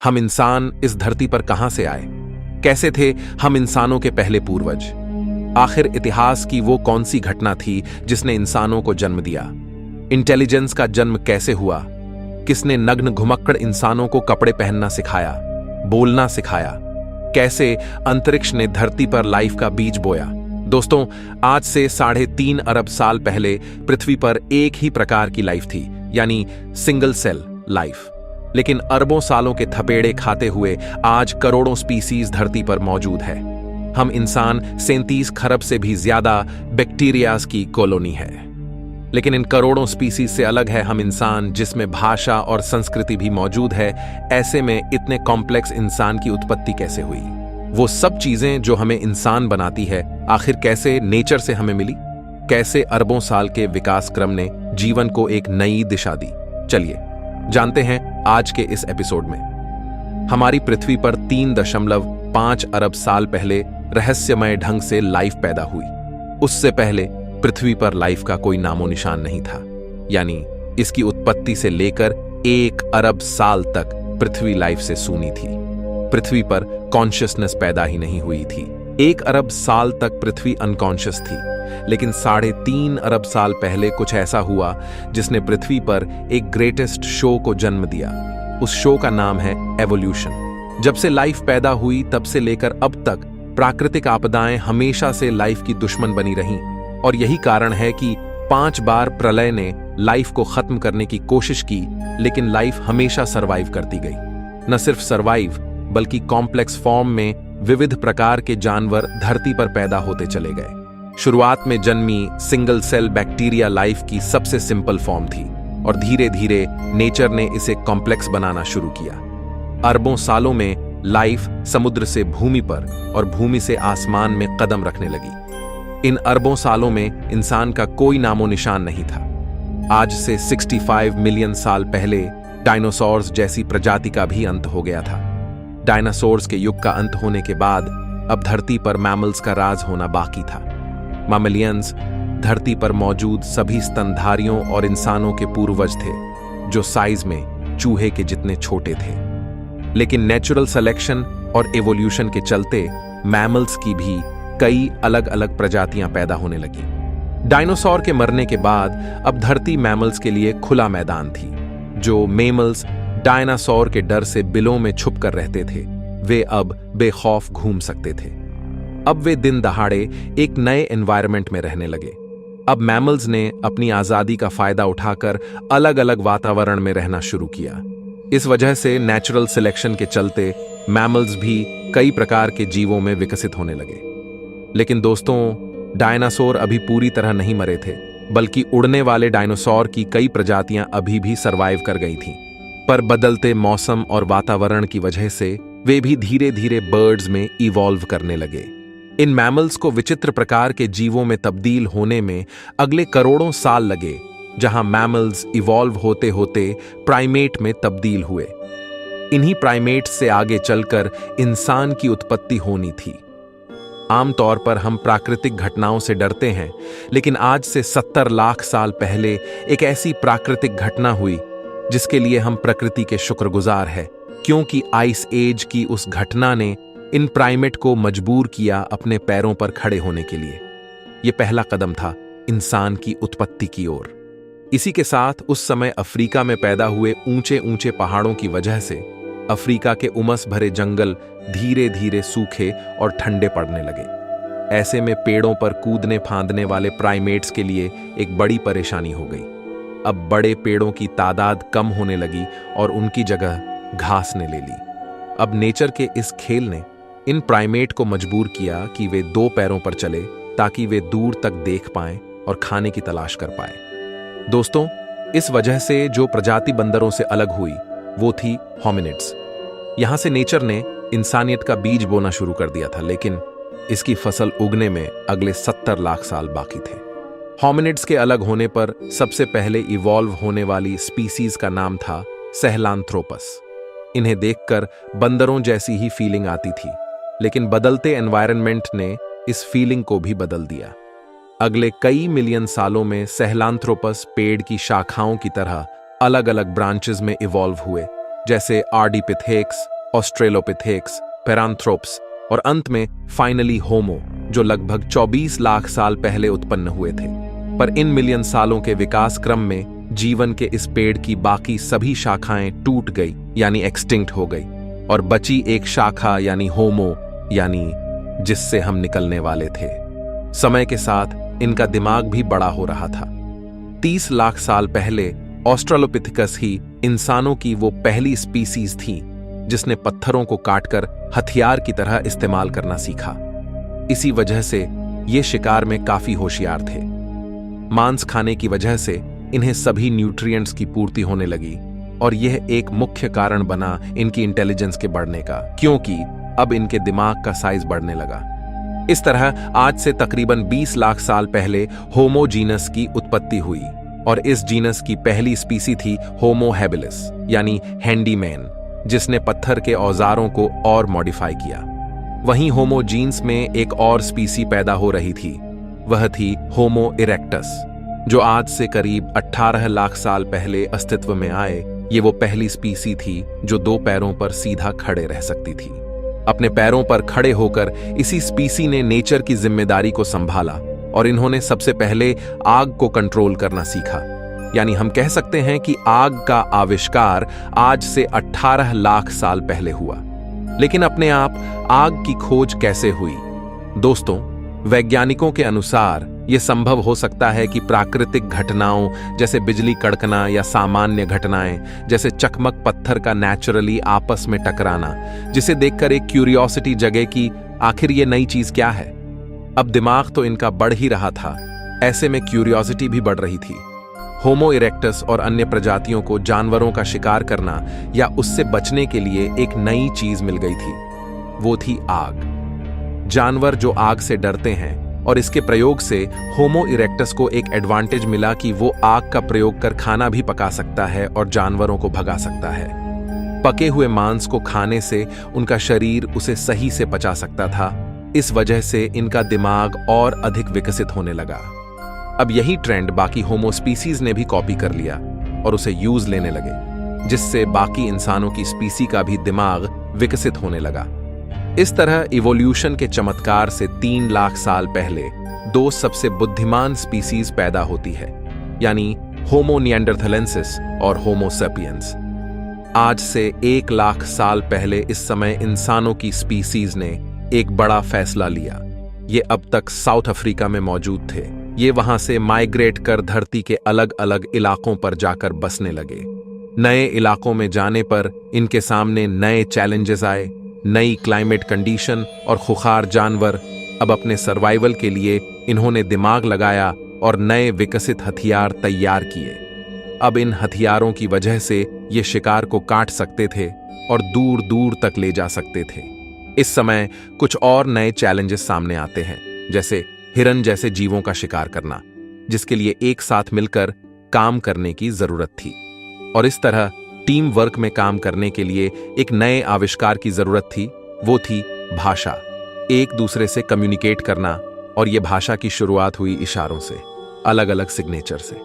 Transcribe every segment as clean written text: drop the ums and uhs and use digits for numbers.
हम इंसान इस धरती पर कहां से आए? कैसे थे हम इंसानों के पहले पूर्वज? आखिर इतिहास की वो कौन सी घटना थी जिसने इंसानों को जन्म दिया? इंटेलिजेंस का जन्म कैसे हुआ? किसने नग्न घुमक्कड़ इंसानों को कपड़े पहनना सिखाया, बोलना सिखाया? कैसे अंतरिक्ष ने धरती पर लाइफ का बीज बोया? दोस्तों, आज से 3.5 अरब साल पहले पृथ्वी पर एक ही प्रकार की लाइफ थी, यानी सिंगल सेल लाइफ। लेकिन अरबों सालों के थपेड़े खाते हुए आज करोड़ों स्पीसीज धरती पर मौजूद है। हम इंसान 37 खरब से भी ज्यादा बैक्टीरियाज की कॉलोनी है। लेकिन इन करोड़ों स्पीसीज से अलग है हम इंसान, जिसमें भाषा और संस्कृति भी मौजूद है। ऐसे में इतने कॉम्प्लेक्स इंसान की उत्पत्ति कैसे हुई? वो सब चीजें जो हमें इंसान बनाती है, आखिर कैसे नेचर से हमें मिली? कैसे अरबों साल के विकास क्रम ने जीवन को एक नई दिशा दी? चलिए जानते हैं आज के इस एपिसोड में। हमारी पृथ्वी पर 3.5 अरब साल पहले रहस्यमय ढंग से लाइफ पैदा हुई। उससे पहले पृथ्वी पर लाइफ का कोई नामो निशान नहीं था, यानी इसकी उत्पत्ति से लेकर 1 अरब साल तक पृथ्वी लाइफ से सूनी थी। पृथ्वी पर कॉन्शियसनेस पैदा ही नहीं हुई थी। 1 अरब साल तक पृथ्वी अनकॉन्शियस थी, लेकिन 3.5 अरब साल पहले कुछ ऐसा हुआ जिसने पृथ्वी पर एक ग्रेटेस्ट शो को जन्म दिया। उस शो का नाम है एवोल्यूशन। जब से लाइफ पैदा हुई तब से लेकर अब तक प्राकृतिक आपदाएं हमेशा से लाइफ की दुश्मन बनी रहीं, और यही कारण है कि 5 बार प्रलय ने लाइफ को खत्म करने की कोशिश की, लेकिन लाइफ हमेशा सरवाइव करती गई। न सिर्फ सरवाइव, बल्कि कॉम्प्लेक्स फॉर्म में विविध प्रकार के जानवर धरती पर पैदा होते चले गए। शुरुआत में जन्मी सिंगल सेल बैक्टीरिया लाइफ की सबसे सिंपल फॉर्म थी, और धीरे धीरे नेचर ने इसे कॉम्प्लेक्स बनाना शुरू किया। अरबों सालों में लाइफ समुद्र से भूमि पर और भूमि से आसमान में कदम रखने लगी। इन अरबों सालों में इंसान का कोई नामो निशान नहीं था। आज से 65 मिलियन साल पहले डायनासोर्स जैसी प्रजाति का भी अंत हो गया था। डायनासोर्स के युग का अंत होने के बाद अब धरती पर मैमल्स का राज होना बाकी था। मैमलियंस धरती पर मौजूद सभी स्तनधारियों और इंसानों के पूर्वज थे, जो साइज में चूहे के जितने छोटे थे। लेकिन नेचुरल सिलेक्शन और एवोल्यूशन के चलते मैमल्स की भी कई अलग अलग प्रजातियां पैदा होने लगी। डायनासोर के मरने के बाद अब धरती मैमल्स के लिए खुला मैदान थी। जो मेमल्स डायनासोर के डर से बिलों में छुप कर रहते थे, वे अब बेखौफ घूम सकते थे। अब वे दिन दहाड़े एक नए एनवायरनमेंट में रहने लगे। अब मैमल्स ने अपनी आजादी का फायदा उठाकर अलग अलग वातावरण में रहना शुरू किया। इस वजह से नेचुरल सिलेक्शन के चलते मैमल्स भी कई प्रकार के जीवों में विकसित होने लगे। लेकिन दोस्तों, डायनासोर अभी पूरी तरह नहीं मरे थे, बल्कि उड़ने वाले डायनासोर की कई प्रजातियां अभी भी सरवाइव कर गई थीं। पर बदलते मौसम और वातावरण की वजह से वे भी धीरे धीरे बर्ड्स में इवॉल्व करने लगे। इन मैमल्स को विचित्र प्रकार के जीवों में तब्दील होने में अगले करोड़ों साल लगे, जहां मैमल्स इवॉल्व होते होते प्राइमेट में तब्दील हुए। इन्हीं प्राइमेट्स से आगे चलकर इंसान की उत्पत्ति होनी थी। आमतौर पर हम प्राकृतिक घटनाओं से डरते हैं, लेकिन आज से 70 लाख साल पहले एक ऐसी प्राकृतिक घटना हुई जिसके लिए हम प्रकृति के शुक्रगुजार हैं, क्योंकि आइस एज की उस घटना ने इन प्राइमेट को मजबूर किया अपने पैरों पर खड़े होने के लिए। यह पहला कदम था इंसान की उत्पत्ति की ओर। इसी के साथ उस समय अफ्रीका में पैदा हुए ऊंचे ऊंचे पहाड़ों की वजह से अफ्रीका के उमस भरे जंगल धीरे धीरे सूखे और ठंडे पड़ने लगे। ऐसे में पेड़ों पर कूदने फांदने वाले प्राइमेट्स के लिए एक बड़ी परेशानी हो गई। अब बड़े पेड़ों की तादाद कम होने लगी और उनकी जगह घास ने ले ली। अब नेचर के इस खेल ने इन प्राइमेट को मजबूर किया कि वे 2 पैरों पर चले, ताकि वे दूर तक देख पाएं और खाने की तलाश कर पाएं। दोस्तों, इस वजह से जो प्रजाति बंदरों से अलग हुई वो थी होमिनिड्स। यहां से नेचर ने इंसानियत का बीज बोना शुरू कर दिया था, लेकिन इसकी फसल उगने में अगले 70 लाख साल बाकी थे। होमिनिड्स के अलग होने पर सबसे पहले इवॉल्व होने वाली स्पीसीज का नाम था सहेलांथ्रोपस। इन्हें देखकर बंदरों जैसी ही फीलिंग आती थी, लेकिन बदलते एनवायरनमेंट ने इस फीलिंग को भी बदल दिया। अगले कई मिलियन सालों में सहेलांथ्रोपस पेड़ की शाखाओं की तरह अलग अलग ब्रांचेस में इवॉल्व हुए, जैसे आर्डिपिथेक्स, ऑस्ट्रेलोपिथेक्स, पैरांथ्रोप्स और अंत में फाइनली होमो, जो लगभग 24 लाख साल पहले उत्पन्न हुए थे। पर इन मिलियन सालों के विकास क्रम में जीवन के इस पेड़ की बाकी सभी शाखाएं टूट गई यानी एक्सटिंक्ट हो गई, और बची एक शाखा यानी होमो, यानी जिससे हम निकलने वाले थे। समय के साथ इनका दिमाग भी बड़ा हो रहा था। 30 लाख साल पहले ऑस्ट्रेलोपिथेकस ही इंसानों की वो पहली स्पीसीज थी जिसने पत्थरों को काटकर हथियार की तरह इस्तेमाल करना सीखा। इसी वजह से ये शिकार में काफी होशियार थे। मांस खाने की वजह से इन्हें सभी न्यूट्रिएंट्स की पूर्ति होने लगी, और यह एक मुख्य कारण बना इनकी इंटेलिजेंस के बढ़ने का, क्योंकि अब इनके दिमाग का साइज बढ़ने लगा। इस तरह आज से तकरीबन 20 लाख साल पहले होमो जीनस की उत्पत्ति हुई, और इस जीनस की पहली स्पीसी थी होमो हैबिलिस यानी हैंडीमैन, जिसने पत्थर के औजारों को और मॉडिफाई किया। वहीं होमो जीन्स में एक और स्पीसी पैदा हो रही थी, वह थी होमो इरेक्टस, जो आज से करीब 18 लाख साल पहले अस्तित्व में आए। ये वो पहली स्पीसी थी जो 2 पैरों पर सीधा खड़े रह सकती थी। अपने पैरों पर खड़े होकर इसी स्पीसी ने नेचर की जिम्मेदारी को संभाला, और इन्होंने सबसे पहले आग को कंट्रोल करना सीखा। यानी हम कह सकते हैं कि आग का आविष्कार आज से 18 लाख साल पहले हुआ। लेकिन अपने आप आग की खोज कैसे हुई? दोस्तों, वैज्ञानिकों के अनुसार यह संभव हो सकता है कि प्राकृतिक घटनाओं जैसे बिजली कड़कना या सामान्य घटनाएं जैसे चकमक पत्थर का नेचुरली आपस में टकराना, जिसे देखकर एक क्यूरियोसिटी जगे कि आखिर ये नई चीज क्या है। अब दिमाग तो इनका बढ़ ही रहा था, ऐसे में क्यूरियोसिटी भी बढ़ रही थी। होमो इरेक्टस और अन्य प्रजातियों को जानवरों का शिकार करना या उससे बचने के लिए एक नई चीज मिल गई थी, वो थी आग। जानवर जो आग से डरते हैं, और इसके प्रयोग से होमो इरेक्टस को एक एडवांटेज मिला कि वो आग का प्रयोग कर खाना भी पका सकता है और जानवरों को भगा सकता है। पके हुए मांस को खाने से उनका शरीर उसे सही से पचा सकता था। इस वजह से इनका दिमाग और अधिक विकसित होने लगा। अब यही ट्रेंड बाकी होमो स्पीसीज ने भी कॉपी कर लिया और उसे यूज लेने लगे, जिससे बाकी इंसानों की स्पीसी का भी दिमाग विकसित होने लगा। इस तरह इवोल्यूशन के चमत्कार से 3 लाख साल पहले 2 सबसे बुद्धिमान स्पीसीज पैदा होती है, यानी होमो निएंडरथलेंसिस और होमो सेपियंस। आज से 1 लाख साल पहले इस समय इंसानों की स्पीसीज ने एक बड़ा फैसला लिया। ये अब तक साउथ अफ्रीका में मौजूद थे। ये वहां से माइग्रेट कर धरती के अलग अलग इलाकों पर जाकर बसने लगे। नए इलाकों में जाने पर इनके सामने नए चैलेंजेस आए, नई क्लाइमेट कंडीशन और खुखार जानवर। अब अपने सर्वाइवल के लिए इन्होंने दिमाग लगाया और नए विकसित हथियार तैयार किए। अब इन हथियारों की वजह से ये शिकार को काट सकते थे और दूर दूर तक ले जा सकते थे। इस समय कुछ और नए चैलेंजेस सामने आते हैं, जैसे हिरन जैसे जीवों का शिकार करना, जिसके लिए एक साथ मिलकर काम करने की जरूरत थी। और इस तरह टीम वर्क में काम करने के लिए एक नए आविष्कार की जरूरत थी, वो थी भाषा। एक दूसरे से कम्युनिकेट करना, और यह भाषा की शुरुआत हुई इशारों से, अलग अलग सिग्नेचर से।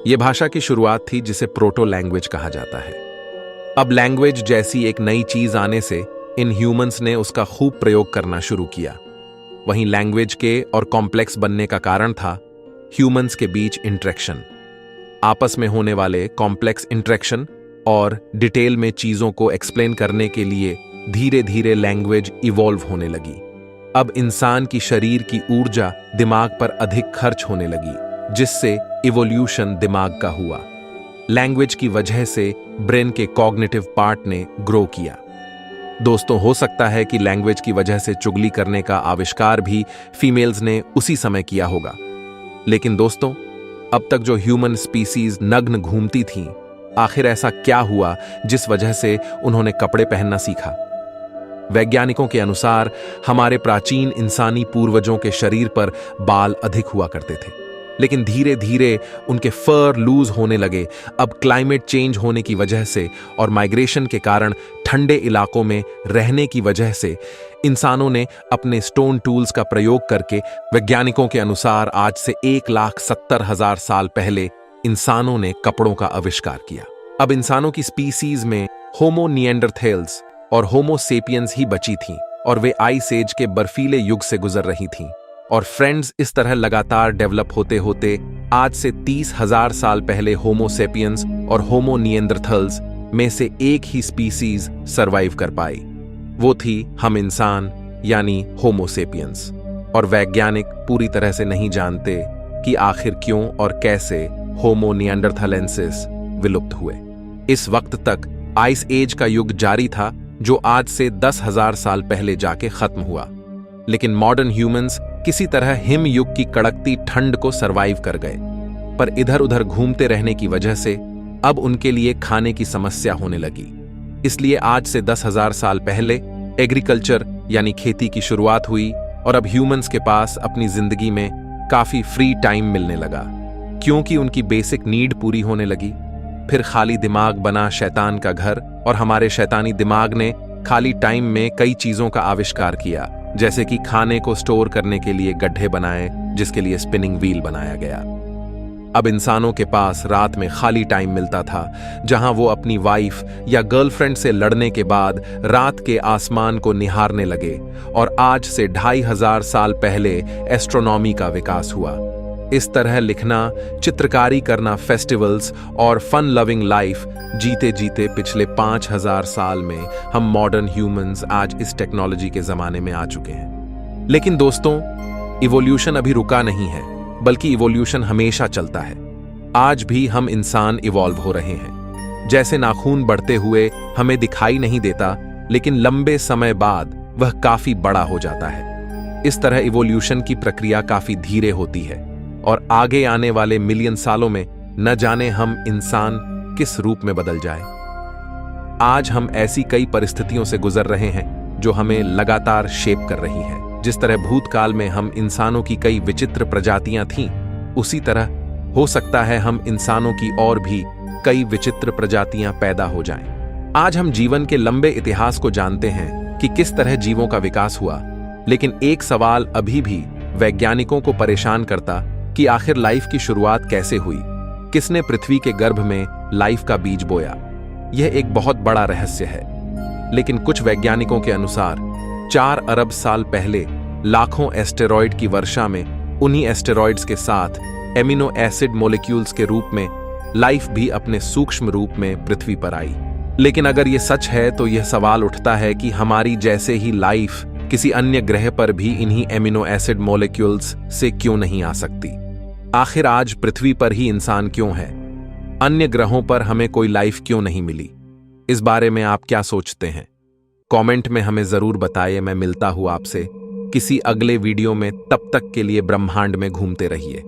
यह भाषा की शुरुआत थी जिसे प्रोटो लैंग्वेज कहा जाता है। अब लैंग्वेज जैसी एक नई चीज आने से इन ह्यूमंस ने उसका खूब प्रयोग करना शुरू किया। वहीं लैंग्वेज के और कॉम्प्लेक्स बनने का कारण था ह्यूमंस के बीच इंटरेक्शन, आपस में होने वाले कॉम्प्लेक्स इंटरेक्शन और डिटेल में चीजों को एक्सप्लेन करने के लिए धीरे धीरे लैंग्वेज इवॉल्व होने लगी। अब इंसान की शरीर की ऊर्जा दिमाग पर अधिक खर्च होने लगी, जिससे इवोल्यूशन दिमाग का हुआ। लैंग्वेज की वजह से ब्रेन के कॉग्निटिव पार्ट ने ग्रो किया। दोस्तों, हो सकता है कि लैंग्वेज की वजह से चुगली करने का आविष्कार भी फीमेल्स ने उसी समय किया होगा। लेकिन दोस्तों, अब तक जो ह्यूमन स्पीसीज नग्न घूमती थीं, आखिर ऐसा क्या हुआ जिस वजह से उन्होंने कपड़े पहनना सीखा? वैज्ञानिकों के अनुसार हमारे प्राचीन इंसानी पूर्वजों के शरीर पर बाल अधिक हुआ करते थे, लेकिन धीरे धीरे उनके फर लूज होने लगे। अब क्लाइमेट चेंज होने की वजह से और माइग्रेशन के कारण ठंडे इलाकों में रहने की वजह से इंसानों ने अपने स्टोन टूल्स का प्रयोग करके, वैज्ञानिकों के अनुसार आज से 1,70,000 साल पहले इंसानों ने कपड़ों का आविष्कार किया। अब इंसानों की स्पीसीज में होमो निएंडरथैल्स और होमो सेपियंस ही बची थीं और वे आइस एज के बर्फीले युग से गुजर रही थीं। और फ्रेंड्स, इस तरह लगातार डेवलप होते होते आज से 30,000 साल पहले होमो सेपियंस और होमो निएंडरथैल्स में से एक ही स्पीसीज सरवाइव कर पाई। वो थी हम इंसान, यानी होमो सेपियंस। और वैज्ञानिक पूरी तरह से नहीं जानते कि आखिर क्यों और कैसे होमो निएंडरथैलेंसिस विलुप्त हुए। इस वक्त तक आइस एज का युग जारी था, जो आज से 10,000 साल पहले जाके खत्म हुआ। लेकिन मॉडर्न ह्यूमंस किसी तरह हिम युग की कड़कती ठंड को सरवाइव कर गए, पर इधर उधर घूमते रहने की वजह से अब उनके लिए खाने की समस्या होने लगी। इसलिए आज से 10,000 साल पहले एग्रीकल्चर यानी खेती की शुरुआत हुई और अब ह्यूमंस के पास अपनी जिंदगी में काफी फ्री टाइम मिलने लगा, क्योंकि उनकी बेसिक नीड पूरी होने लगी। फिर खाली दिमाग बना शैतान का घर, और हमारे शैतानी दिमाग ने खाली टाइम में कई चीजों का आविष्कार किया, जैसे कि खाने को स्टोर करने के लिए गड्ढे बनाए, जिसके लिए स्पिनिंग व्हील बनाया गया। अब इंसानों के पास रात में खाली टाइम मिलता था, जहां वो अपनी वाइफ या गर्लफ्रेंड से लड़ने के बाद रात के आसमान को निहारने लगे। और आज से 2,500 साल पहले एस्ट्रोनॉमी का विकास हुआ। इस तरह लिखना, चित्रकारी करना, फेस्टिवल्स और फन लविंग लाइफ जीते जीते पिछले 5,000 साल में हम मॉडर्न ह्यूमंस आज इस टेक्नोलॉजी के जमाने में आ चुके हैं। लेकिन दोस्तों, इवोल्यूशन अभी रुका नहीं है, बल्कि इवोल्यूशन हमेशा चलता है। आज भी हम इंसान इवॉल्व हो रहे हैं। जैसे नाखून बढ़ते हुए हमें दिखाई नहीं देता, लेकिन लंबे समय बाद वह काफी बड़ा हो जाता है। इस तरह इवोल्यूशन की प्रक्रिया काफी धीरे होती है और आगे आने वाले मिलियन सालों में न जाने हम इंसान किस रूप में बदल जाए। आज हम ऐसी कई परिस्थितियों से गुजर रहे हैं जो हमें लगातार शेप कर रही है। जिस तरह भूतकाल में हम इंसानों की कई विचित्र प्रजातियां थीं, उसी तरह हो सकता है हम इंसानों की और भी कई विचित्र प्रजातियां पैदा हो जाएं। आज हम जीवन के लंबे इतिहास को जानते हैं कि किस तरह जीवों का विकास हुआ, लेकिन एक सवाल अभी भी वैज्ञानिकों को परेशान करता कि आखिर लाइफ की शुरुआत कैसे हुई, किसने पृथ्वी के गर्भ में लाइफ का बीज बोया। यह एक बहुत बड़ा रहस्य है। लेकिन कुछ वैज्ञानिकों के अनुसार 4 अरब साल पहले लाखों एस्टेरॉयड की वर्षा में उन्हीं एस्टेरॉयड्स के साथ एमिनो एसिड मॉलिक्यूल्स के रूप में लाइफ भी अपने सूक्ष्म रूप में पृथ्वी पर आई। लेकिन अगर यह सच है तो यह सवाल उठता है कि हमारी जैसे ही लाइफ किसी अन्य ग्रह पर भी इन्हीं एमिनो एसिड मॉलिक्यूल्स से क्यों नहीं आ सकती। आखिर आज पृथ्वी पर ही इंसान क्यों है, अन्य ग्रहों पर हमें कोई लाइफ क्यों नहीं मिली। इस बारे में आप क्या सोचते हैं? कमेंट में हमें जरूर बताइए। मैं मिलता हूं आपसे किसी अगले वीडियो में। तब तक के लिए ब्रह्मांड में घूमते रहिए।